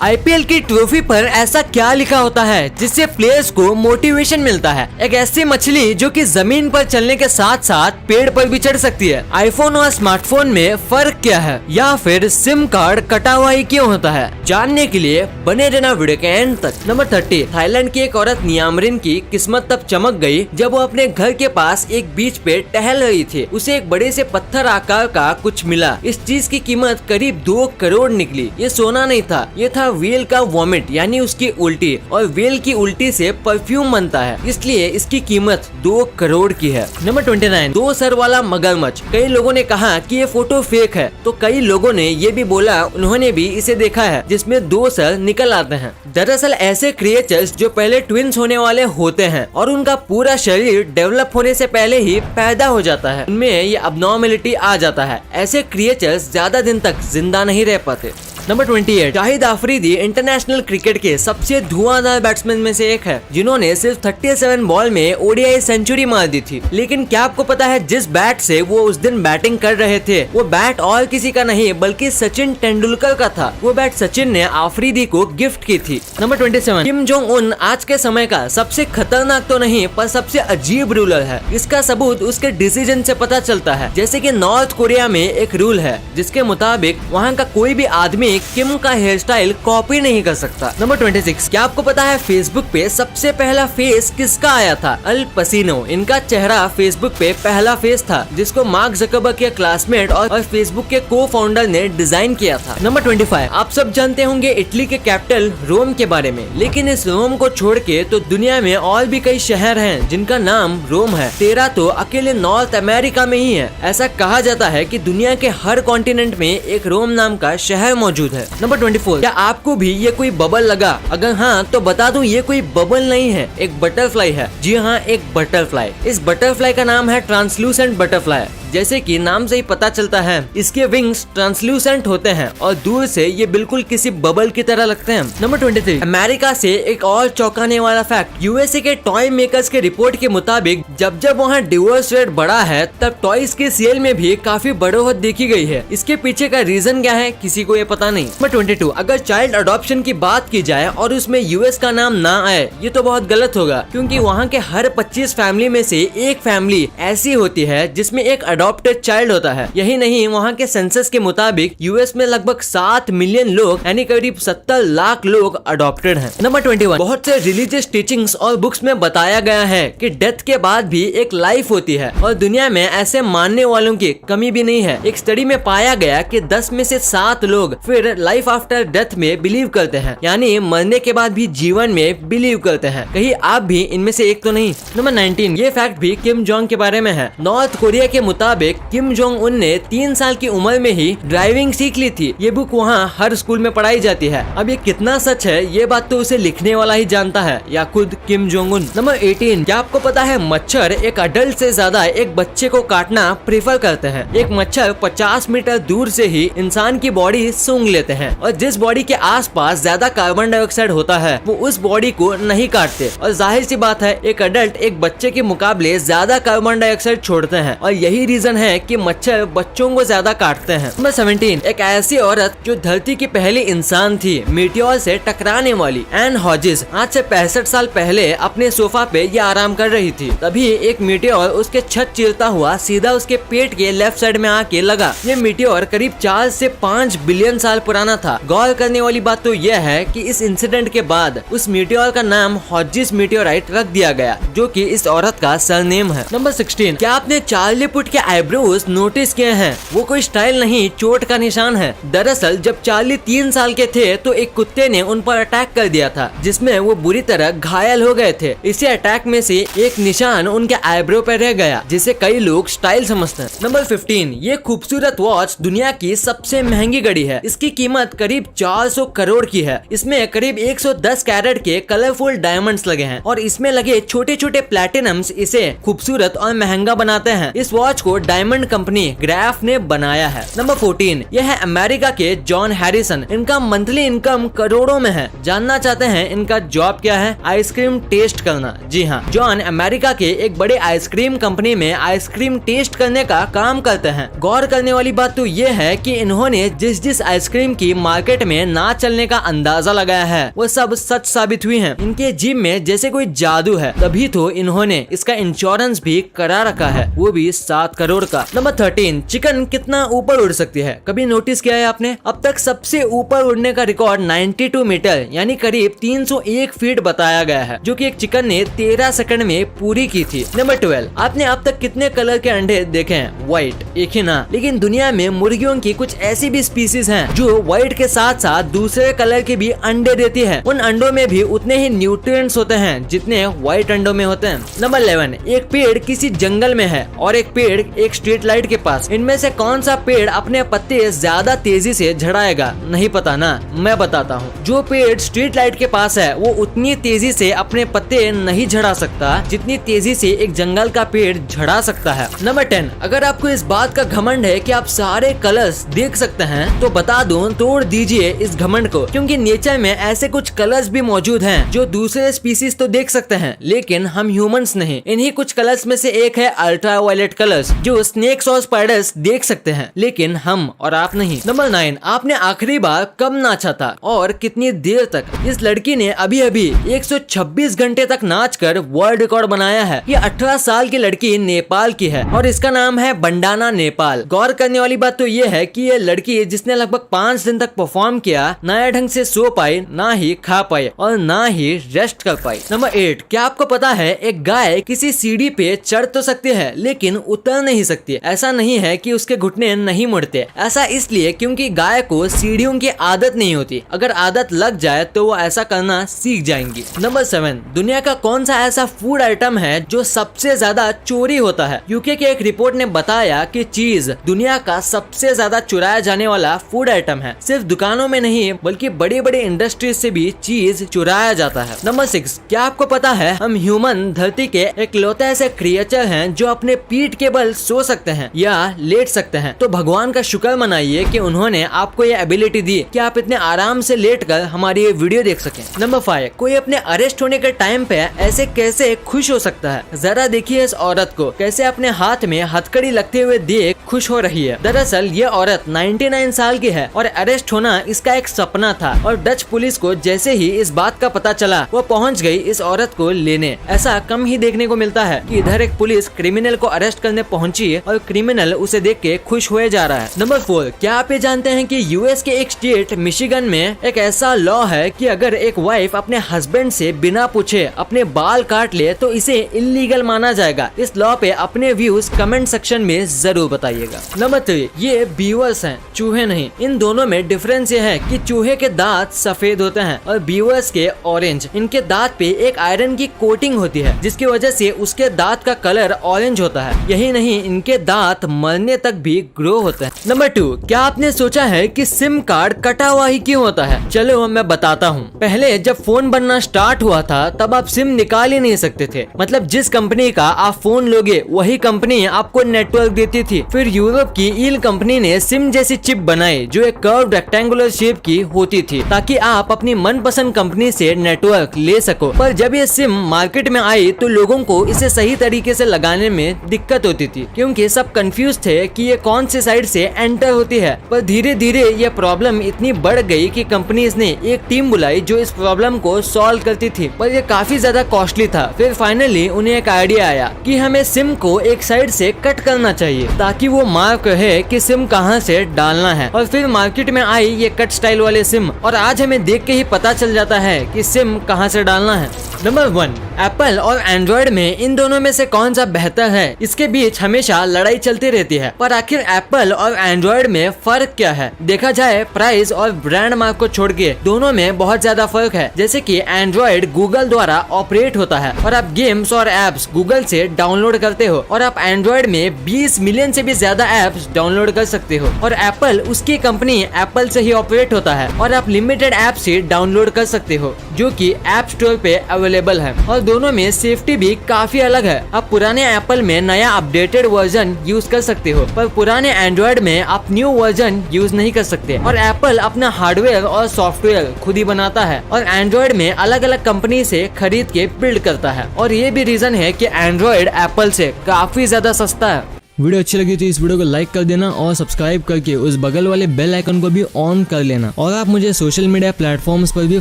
IPL की trophy पर ऐसा क्या लिखा होता है जिससे प्लेयर्स को मोटिवेशन मिलता है? एक ऐसी मछली जो कि जमीन पर चलने के साथ साथ पेड़ पर भी चढ़ सकती है। आईफोन और स्मार्टफोन में फर्क क्या है, या फिर सिम कार्ड कटा हुआ ही क्यों होता है? जानने के लिए बने रहना वीडियो के एंड तक। नंबर 30। थाईलैंड की एक औरत नियामरिन की किस्मत तब चमक गई जब वो अपने घर के पास एक बीच पे टहल रही थी। उसे एक बड़े से पत्थर आकार का कुछ मिला। इस चीज की कीमत करीब 2 करोड़ निकली। ये सोना नहीं था, ये था व्हेल का वॉमिट, यानी उसकी उल्टी। और व्हेल की उल्टी से परफ्यूम बनता है, इसलिए इसकी कीमत 2 करोड़ की है। नंबर 29। 2 सर वाला मगरमच्छ। कई लोगों ने कहा कि ये फोटो फेक है, तो कई लोगों ने ये भी बोला उन्होंने भी इसे देखा है जिसमें 2 सर निकल आते हैं। दरअसल ऐसे क्रिएचर्स जो पहले ट्विंस होने वाले होते हैं और उनका पूरा शरीर डेवलप होने से पहले ही पैदा हो जाता है, उनमें ये अबनॉर्मेलिटी आ जाता है। ऐसे क्रिएचर्स ज्यादा दिन तक जिंदा नहीं रह पाते। Number 28। Shahid Afridi international cricket के सबसे धुआंधार बैट्समैन में से एक है, जिन्होंने सिर्फ 37 बॉल में ओडीआई सेंचुरी मार दी थी। लेकिन क्या आपको पता है जिस बैट से वो उस दिन बैटिंग कर रहे थे, वो बैट और किसी का नहीं बल्कि सचिन तेंदुलकर का था। वो बैट सचिन ने अफरीदी को गिफ्ट की थी। नंबर 27। किम जोंग उन आज के समय का सबसे खतरनाक तो नहीं पर सबसे अजीब रूलर है। इसका सबूत उसके डिसीजन से पता चलता है। जैसे कि नॉर्थ कोरिया में एक रूल है जिसके मुताबिक वहाँ का कोई भी आदमी किम का हेयर स्टाइल कॉपी नहीं कर सकता। नंबर 26। क्या आपको पता है फेसबुक पे सबसे पहला फेस किसका आया था? अल पसीनो। इनका चेहरा फेसबुक पे पहला फेस था जिसको मार्क जकरबर्ग के क्लासमेट और फेसबुक के को फाउंडर ने डिजाइन किया था। नंबर 25। आप सब जानते होंगे इटली के कैपिटल रोम के बारे में, लेकिन इस रोम को छोड़ के तो दुनिया में और भी कई शहर हैं जिनका नाम रोम है। 13 तो अकेले नॉर्थ अमेरिका में ही है। ऐसा कहा जाता है कि दुनिया के हर कॉन्टिनेंट में एक रोम नाम का शहर मौजूद है। नंबर 24। क्या आपको भी ये कोई बबल लगा? अगर हाँ तो बता दूं ये कोई बबल नहीं है, एक बटरफ्लाई है। जी हाँ, एक बटरफ्लाई। इस बटरफ्लाई का नाम है ट्रांसलूसेंट बटरफ्लाई। जैसे कि नाम से ही पता चलता है इसके विंग्स ट्रांसलूसेंट होते हैं और दूर से ये बिल्कुल किसी बबल की तरह लगते हैं। नंबर 23। अमेरिका से एक और चौंकाने वाला फैक्ट। यूएसए के टॉय मेकर्स के रिपोर्ट के मुताबिक जब जब वहाँ डिवोर्स रेट बढ़ा है तब टॉयज के सेल में भी काफी बढ़ोतरी देखी गई है। इसके पीछे का रीजन क्या है किसी को ये पता नहीं। नंबर 22। अगर चाइल्ड अडॉप्शन की बात की जाए और उसमें यूएस का नाम ना आए ये तो बहुत गलत होगा, क्योंकि वहाँ के हर 25 फैमिली में से एक फैमिली ऐसी होती है जिसमें एक अडॉप्टेड चाइल्ड होता है। यही नहीं, वहाँ के सेंसस के मुताबिक यूएस में लगभग 7 मिलियन लोग यानी करीब 70 लाख लोग अडॉप्टेड हैं। नंबर 21। बहुत से रिलीजियस टीचिंग्स और बुक्स में बताया गया है कि डेथ के बाद भी एक लाइफ होती है और दुनिया में ऐसे मानने वालों की कमी भी नहीं है। एक स्टडी में पाया गया कि 10 में से 7 लोग फिर लाइफ आफ्टर डेथ में बिलीव करते हैं, यानी मरने के बाद भी जीवन में बिलीव करते हैं। कहीं आप भी इनमें से एक तो नहीं। नंबर 19। ये फैक्ट भी किम जोंग के बारे में है। नॉर्थ कोरिया के मुताबिक किम जोंग उन ने 3 साल की उम्र में ही ड्राइविंग सीख ली थी। ये बुक वहाँ हर स्कूल में पढ़ाई जाती है। अब ये कितना सच है ये बात तो उसे लिखने वाला ही जानता है, या खुद किम जोंग उन। नंबर 18। क्या आपको पता है मच्छर एक अडल्ट से ज्यादा एक बच्चे को काटना प्रेफर करते हैं। एक मच्छर 50 मीटर दूर से ही इंसान की बॉडी सूंघ लेते हैं और जिस बॉडी के आसपास ज्यादा कार्बन डाइऑक्साइड होता है वो उस बॉडी को नहीं काटते। और जाहिर सी बात है एक अडल्ट एक बच्चे के मुकाबले ज्यादा कार्बन डाइऑक्साइड छोड़ते हैं और यही रीजन है कि मच्छर बच्चों को ज्यादा काटते हैं। नंबर 17। एक ऐसी औरत जो धरती की पहली इंसान थी मीटियोर से टकराने वाली, एन हॉजिस, आज से 65 साल पहले अपने सोफा पे ये आराम कर रही थी। तभी एक मीटियोर उसके छत चीरता हुआ सीधा उसके पेट के लेफ्ट साइड में आके लगा। ये मीटियोर करीब 4 से 5 बिलियन साल पुराना था। गौर करने वाली बात तो यह है कि इस इंसिडेंट के बाद उस मीटियोर का नाम हॉजिस मीटियोराइट रख दिया गया, जो कि इस औरत का सरनेम है। नंबर 16। क्या आपने चार्ली पुट के आईब्रोज नोटिस किए हैं? वो कोई स्टाइल नहीं, चोट का निशान है। दरअसल जब चार्ली 3 साल के थे तो एक कुत्ते ने उन पर अटैक कर दिया था जिसमें वो बुरी तरह घायल हो गए थे। इसी अटैक में से एक निशान उनके आईब्रो पर रह गया, जिसे कई लोग स्टाइल समझते हैं। नंबर 15। ये खूबसूरत वॉच दुनिया की सबसे महंगी घड़ी है। इसकी कीमत करीब 400 करोड़ की है। इसमें करीब 110 कैरेट के कलरफुल डायमंड्स लगे हैं और इसमें लगे छोटे छोटे प्लैटिनम्स इसे खूबसूरत और महंगा बनाते हैं। इस वॉच को को डायमंड कंपनी ग्राफ ने बनाया है। नंबर 14, यह है अमेरिका के जॉन हैरिसन। इनका मंथली इनकम करोड़ों में है। जानना चाहते हैं इनका जॉब क्या है? आइसक्रीम टेस्ट करना। जी हाँ, जॉन अमेरिका के एक बड़े आइसक्रीम कंपनी में आइसक्रीम टेस्ट करने का काम करते हैं। गौर करने वाली बात तो ये है कि इन्होंने जिस आइसक्रीम की मार्केट में ना चलने का अंदाजा लगाया है वो सब सच साबित हुई हैं। इनके जिम में जैसे कोई जादू है, तभी तो इन्होंने इसका इंश्योरेंस भी करा रखा है, वो भी 7 करोड़ का। नंबर 13, चिकन कितना ऊपर उड़ सकती है? कभी नोटिस किया है आपने? अब तक सबसे ऊपर उड़ने का रिकॉर्ड 92 मीटर यानी करीब 301 फीट बताया गया है, जो कि एक चिकन ने 13 सेकंड में पूरी की थी। नंबर 12, आपने अब तक कितने कलर के अंडे देखे हैं? व्हाइट, एक ही ना। लेकिन दुनिया में मुर्गियों की कुछ ऐसी भी स्पीसीज हैं जो व्हाइट के साथ साथ दूसरे कलर के भी अंडे देती है। उन अंडों में भी उतने ही न्यूट्रिएंट्स होते हैं जितने व्हाइट अंडों में होते हैं। नंबर 11, एक पेड़ किसी जंगल में है और एक पेड़ एक स्ट्रीट लाइट के पास। इनमें से कौन सा पेड़ अपने पत्ते ज्यादा तेजी से झड़ाएगा? नहीं पता ना, मैं बताता हूँ। जो पेड़ स्ट्रीट लाइट के पास है वो उतनी तेजी से अपने पत्ते नहीं झड़ा सकता जितनी तेजी से एक जंगल का पेड़ झड़ा सकता है। नंबर 10, अगर आपको इस बात का घमंड है कि आप सारे कलर्स देख सकते हैं तो बता दूं, तोड़ दीजिए इस घमंड को, क्योंकि नेचर में ऐसे कुछ कलर्स भी मौजूद हैं जो दूसरे स्पीसीज तो देख सकते हैं लेकिन हम ह्यूमंस नहीं। इन्हीं कुछ कलर्स में से एक है अल्ट्रावायलेट कलर्स, जो स्नेक्स और स्पाइडर्स देख सकते हैं लेकिन हम और आप नहीं। नंबर 9, आपने आखिरी बार कब नाचा था और कितनी देर तक? इस लड़की ने अभी अभी 126 घंटे तक नाच कर वर्ल्ड रिकॉर्ड बनाया है। ये 18 साल की लड़की नेपाल की है और इसका नाम है बंडाना नेपाल। गौर करने वाली बात तो ये है कि ये लड़की जिसने लगभग 5 दिन तक परफॉर्म किया, ना ढंग से सो पाई, ना ही खा पाई और ना ही रेस्ट कर पाई। नंबर 8, क्या आपको पता है एक गाय किसी सीढ़ी पे चढ़ तो सकती है लेकिन उतर नहीं सकती? ऐसा नहीं है कि उसके घुटने नहीं मुड़ते, ऐसा इसलिए क्योंकि गाय को सीढ़ियों की आदत नहीं होती। अगर आदत लग जाए तो वो ऐसा करना सीख जाएंगी। नंबर 7, दुनिया का कौन सा ऐसा फूड आइटम है जो सबसे ज्यादा चोरी होता है? यूके के एक रिपोर्ट ने बताया कि चीज दुनिया का सबसे ज्यादा चुराया जाने वाला फूड आइटम है। सिर्फ दुकानों में नहीं बल्कि बड़ी बड़ी इंडस्ट्रीज से भी चीज चुराया जाता है। नंबर 6, क्या आपको पता है हम ह्यूमन धरती के इकलौते ऐसे क्रिएचर हैं जो अपने पीठ के बल सो सकते हैं या लेट सकते हैं? तो भगवान का शुक्र मनाइए कि उन्होंने आपको ये एबिलिटी दी कि आप इतने आराम से लेट कर हमारी ये वीडियो देख सकें। नंबर 5, कोई अपने अरेस्ट होने के टाइम पे ऐसे कैसे खुश हो सकता है? जरा देखिए इस औरत को कैसे अपने हाथ में हथकड़ी लगते हुए देख खुश हो रही है। दरअसल ये औरत 99 साल की है और अरेस्ट होना इसका एक सपना था और डच पुलिस को जैसे ही इस बात का पता चला वो पहुंच गई इस औरत को लेने। ऐसा कम ही देखने को मिलता है कि इधर एक पुलिस क्रिमिनल को अरेस्ट करने पहुंची और क्रिमिनल उसे देख के खुश हुए जा रहा है। नंबर 4, क्या आप ये जानते हैं कि यूएस के एक स्टेट मिशिगन में एक ऐसा लॉ है कि अगर एक वाइफ अपने हस्बैंड से बिना पूछे अपने बाल काट ले तो इसे इलीगल माना जाएगा। इस लॉ पे अपने व्यूज कमेंट सेक्शन में जरूर बताइएगा। नंबर 3, ये बीवर्स हैं, चूहे नहीं। इन दोनों में डिफरेंस ये है कि चूहे के दांत सफेद होते हैं और बीवर्स के ऑरेंज। इनके दांत पे एक आयरन की कोटिंग होती है जिसकी वजह से उसके दांत का कलर ऑरेंज होता है। यही नहीं, इनके दांत मरने तक भी ग्रो होते हैं। नंबर 2, क्या आपने सोचा है कि सिम कार्ड कटा हुआ ही क्यों होता है? चलो मैं बताता हूँ। पहले जब फोन बनना स्टार्ट हुआ था तब आप सिम निकाल ही नहीं सकते थे। मतलब जिस कंपनी का आप फोन लोगे वही कंपनी आपको नेटवर्क देती थी। फिर यूरोप की ईल कंपनी ने सिम जैसी चिप बनाई जो एक कर्व रेक्टेंगुलर शेप की होती थी ताकि आप अपनी मनपसंद कंपनी से नेटवर्क ले सको। पर जब ये सिम मार्केट में आई तो लोगों को इसे सही तरीके से लगाने में दिक्कत होती थी क्योंकि सब कंफ्यूज थे कि ये कौन सी साइड से एंटर होती है। पर धीरे धीरे ये प्रॉब्लम इतनी बढ़ गई कि कंपनीज ने एक टीम बुलाई जो इस प्रॉब्लम को सॉल्व करती थी, पर ये काफी ज्यादा कॉस्टली था। फिर फाइनली उन्हें एक आइडिया आया कि हमें सिम को एक साइड से कट करना चाहिए ताकि वो मार्क रहे कि सिम कहां से डालना है। और फिर मार्केट में आई ये कट स्टाइल वाले सिम और आज हमें देख के ही पता चल जाता है कि सिम कहां से डालना है। नंबर 1, एप्पल और एंड्रॉइड में इन दोनों में से कौन सा बेहतर है? इसके बीच हमेशा लड़ाई चलती रहती है, पर आखिर एप्पल और एंड्रॉइड में फर्क क्या है? देखा जाए प्राइस और ब्रांड मार्क को छोड़ के दोनों में बहुत ज्यादा फर्क है। जैसे कि एंड्रॉइड गूगल द्वारा ऑपरेट होता है और आप गेम्स और एप्स गूगल से डाउनलोड करते हो और आप एंड्रॉइड में 20 मिलियन से भी ज्यादा एप्स डाउनलोड कर सकते हो। और एप्पल, उसकी कंपनी एप्पल से ही ऑपरेट होता है और आप लिमिटेड ऐप से डाउनलोड कर सकते हो जो कि ऐप स्टोर पे अवेलेबल अवेलेबल है और दोनों में सेफ्टी भी काफी अलग है। आप पुराने एप्पल में नया अपडेटेड वर्जन यूज कर सकते हो, पर पुराने एंड्रॉइड में आप न्यू वर्जन यूज नहीं कर सकते। और एप्पल अपना हार्डवेयर और सॉफ्टवेयर खुद ही बनाता है और एंड्रॉइड में अलग अलग कंपनी से खरीद के बिल्ड करता है, और ये भी रीजन है कि एंड्रॉइड एप्पल से काफी ज्यादा सस्ता है। वीडियो अच्छी लगी तो इस वीडियो को लाइक कर देना और सब्सक्राइब करके उस बगल वाले बेल आइकन को भी ऑन कर लेना। और आप मुझे सोशल मीडिया प्लेटफॉर्म्स पर भी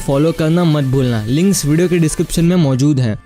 फॉलो करना मत भूलना। लिंक्स वीडियो के डिस्क्रिप्शन में मौजूद हैं।